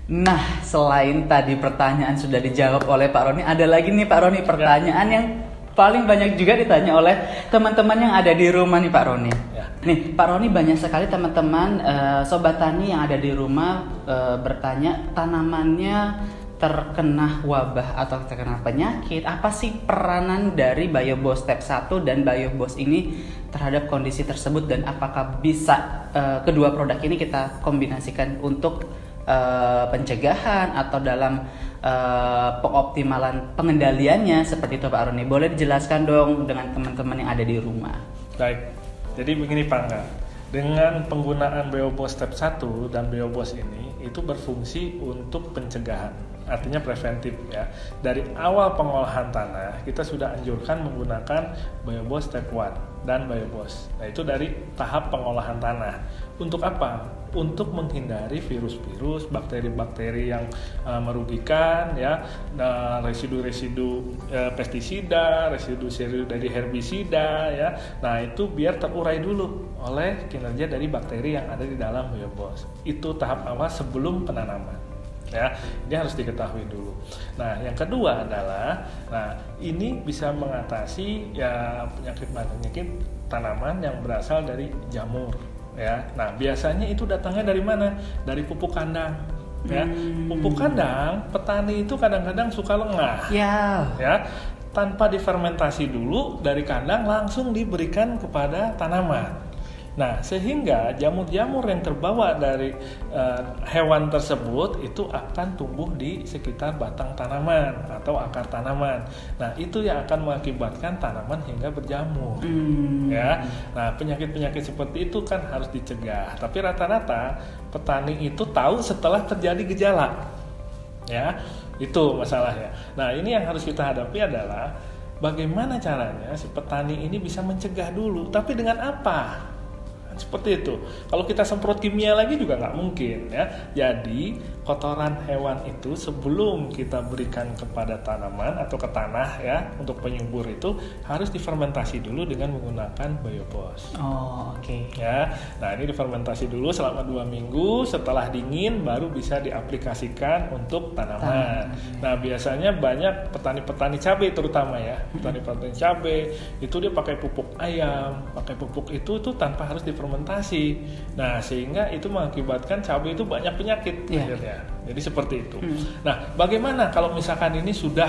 Nah, selain tadi pertanyaan sudah dijawab oleh Pak Roni, ada lagi nih Pak Roni pertanyaan yang paling banyak juga ditanya oleh teman-teman yang ada di rumah nih Pak Roni. Ya. Nih Pak Roni, banyak sekali teman-teman sobat tani yang ada di rumah bertanya, tanamannya terkena wabah atau terkena penyakit, apa sih peranan dari Biobos Step 1 dan Biobos ini terhadap kondisi tersebut, dan apakah bisa kedua produk ini kita kombinasikan untuk pencegahan atau dalam pengoptimalan pengendaliannya seperti itu Pak Roni. Boleh dijelaskan dong dengan teman-teman yang ada di rumah. Baik, jadi begini Pak Angga, dengan penggunaan Biobos Step 1 dan Biobos ini itu berfungsi untuk pencegahan, artinya preventif ya. Dari awal pengolahan tanah kita sudah anjurkan menggunakan Biobos Step 1 dan Biobos. Nah itu dari tahap pengolahan tanah. Untuk apa? Untuk menghindari virus-virus, bakteri-bakteri yang merugikan ya, residu-residu pestisida, residu-residu dari herbisida ya. Nah, itu biar terurai dulu oleh kinerja dari bakteri yang ada di dalam Biobos. Itu tahap awal sebelum penanaman. Ya, ini harus diketahui dulu. Nah, yang kedua adalah, nah ini bisa mengatasi ya penyakit tanaman yang berasal dari jamur. Ya, nah biasanya itu datangnya dari mana? Dari pupuk kandang. Ya, pupuk kandang petani itu kadang-kadang suka lengah. Ya, tanpa difermentasi dulu dari kandang langsung diberikan kepada tanaman. Nah, sehingga jamur-jamur yang terbawa dari hewan tersebut itu akan tumbuh di sekitar batang tanaman atau akar tanaman. Nah, itu yang akan mengakibatkan tanaman hingga berjamur. Ya. Nah, penyakit-penyakit seperti itu kan harus dicegah. Tapi rata-rata petani itu tahu setelah terjadi gejala. Ya, itu masalahnya. Nah, ini yang harus kita hadapi adalah bagaimana caranya si petani ini bisa mencegah dulu. Tapi dengan apa? Seperti itu. Kalau kita semprot kimia lagi juga nggak mungkin ya. Jadi kotoran hewan itu sebelum kita berikan kepada tanaman atau ke tanah ya untuk penyubur itu harus difermentasi dulu dengan menggunakan Biobos. Oh, oke. Ya. Nah, ini difermentasi dulu selama 2 minggu. Setelah dingin baru bisa diaplikasikan untuk tanaman. Nah, biasanya banyak petani-petani cabai terutama ya. Petani-petani cabai itu dia pakai pupuk ayam, pakai pupuk itu tuh tanpa harus difermentasi. Nah, sehingga itu mengakibatkan cabai itu banyak penyakit akhirnya. Jadi seperti itu. Nah, bagaimana kalau misalkan ini sudah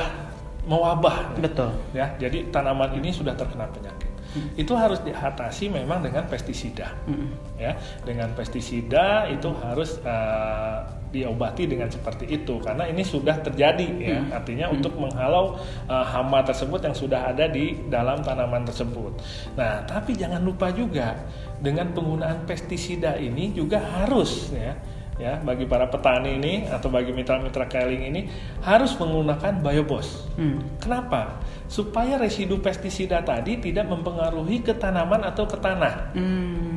mewabah? Betul. Ya, jadi tanaman ini sudah terkena penyakit. Itu harus diatasi memang dengan pestisida. Ya, dengan pestisida itu harus diobati dengan seperti itu karena ini sudah terjadi ya. Artinya untuk menghalau hama tersebut yang sudah ada di dalam tanaman tersebut. Nah, tapi jangan lupa juga dengan penggunaan pestisida ini juga harus ya bagi para petani ini atau bagi mitra-mitra keling ini harus menggunakan Biobos. Kenapa? Supaya residu pestisida tadi tidak mempengaruhi ke tanaman atau ke tanah.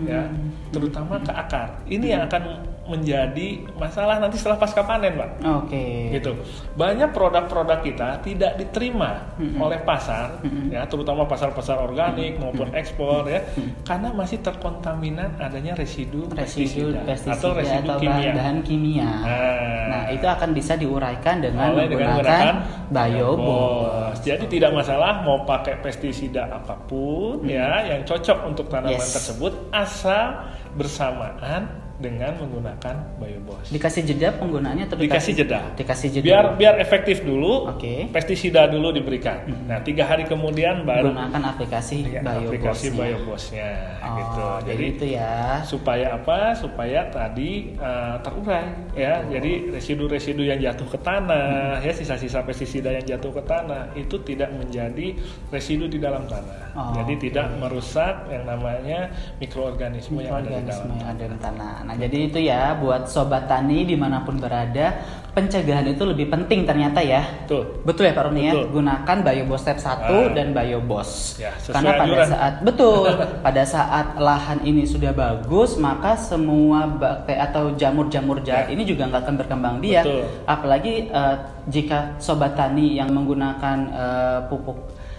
Ya, terutama ke akar. Ini yang akan menjadi masalah nanti setelah pasca panen, Pak. Oke. Gitu. Banyak produk-produk kita tidak diterima oleh pasar, ya, terutama pasar-pasar organik maupun ekspor ya, karena masih terkontaminan adanya residu pestisida atau residu kimia. Bahan kimia. Nah, itu akan bisa diuraikan dengan menggunakan Biobos. Jadi tidak masalah mau pakai pestisida apapun ya yang cocok untuk tanaman tersebut asal bersamaan dengan menggunakan Biobos. Dikasih jeda penggunaannya atau dikasih jeda? Dikasih jeda. Biar efektif dulu. Pestisida dulu diberikan. Nah, 3 hari kemudian baru gunakan aplikasi Biobosnya gitu. Jadi itu ya. Supaya apa? Supaya tadi terurai ya. Jadi residu-residu yang jatuh ke tanah ya, sisa-sisa pestisida yang jatuh ke tanah itu tidak menjadi residu di dalam tanah. Jadi tidak merusak yang namanya mikroorganisme yang ada di dalam tanah. Nah, jadi itu ya buat sobat tani dimanapun berada, pencegahan itu lebih penting ternyata ya. Betul ya Pak Roni ya. Gunakan Biobos Step 1 dan Biobos. Ya, karena pada saat lahan ini sudah bagus, maka semua bakteri atau jamur-jamur jahat ini juga nggak akan berkembang biak. Apalagi jika sobat tani yang menggunakan pupuk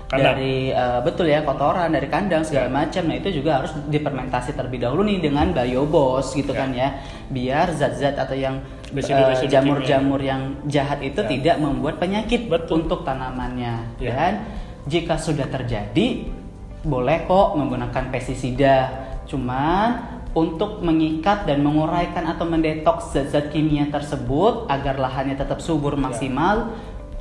kandang. Dari kotoran dari kandang segala macam. Nah, itu juga harus difermentasi terlebih dahulu nih dengan Biobos gitu kan ya, biar zat-zat atau yang Residu-residu jamur-jamur yang jahat itu Ya. tidak membuat penyakit Betul. untuk tanamannya. Ya. Dan jika sudah terjadi, boleh kok menggunakan pestisida. Cuman untuk mengikat dan menguraikan atau mendetoks zat-zat kimia tersebut agar lahannya tetap subur maksimal,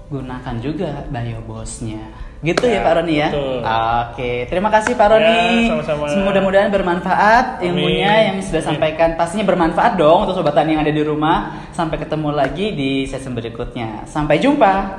gunakan juga biobosnya. Gitu ya Ya, Pak Roni ya. betul. Oke, terima kasih Pak Roni. Ya, sama-sama. Mudah-mudahan bermanfaat ilmunya Amin. yang sudah Amin. sampaikan. Pastinya bermanfaat dong untuk sobat tani yang ada di rumah. Sampai ketemu lagi di sesi berikutnya. Sampai jumpa.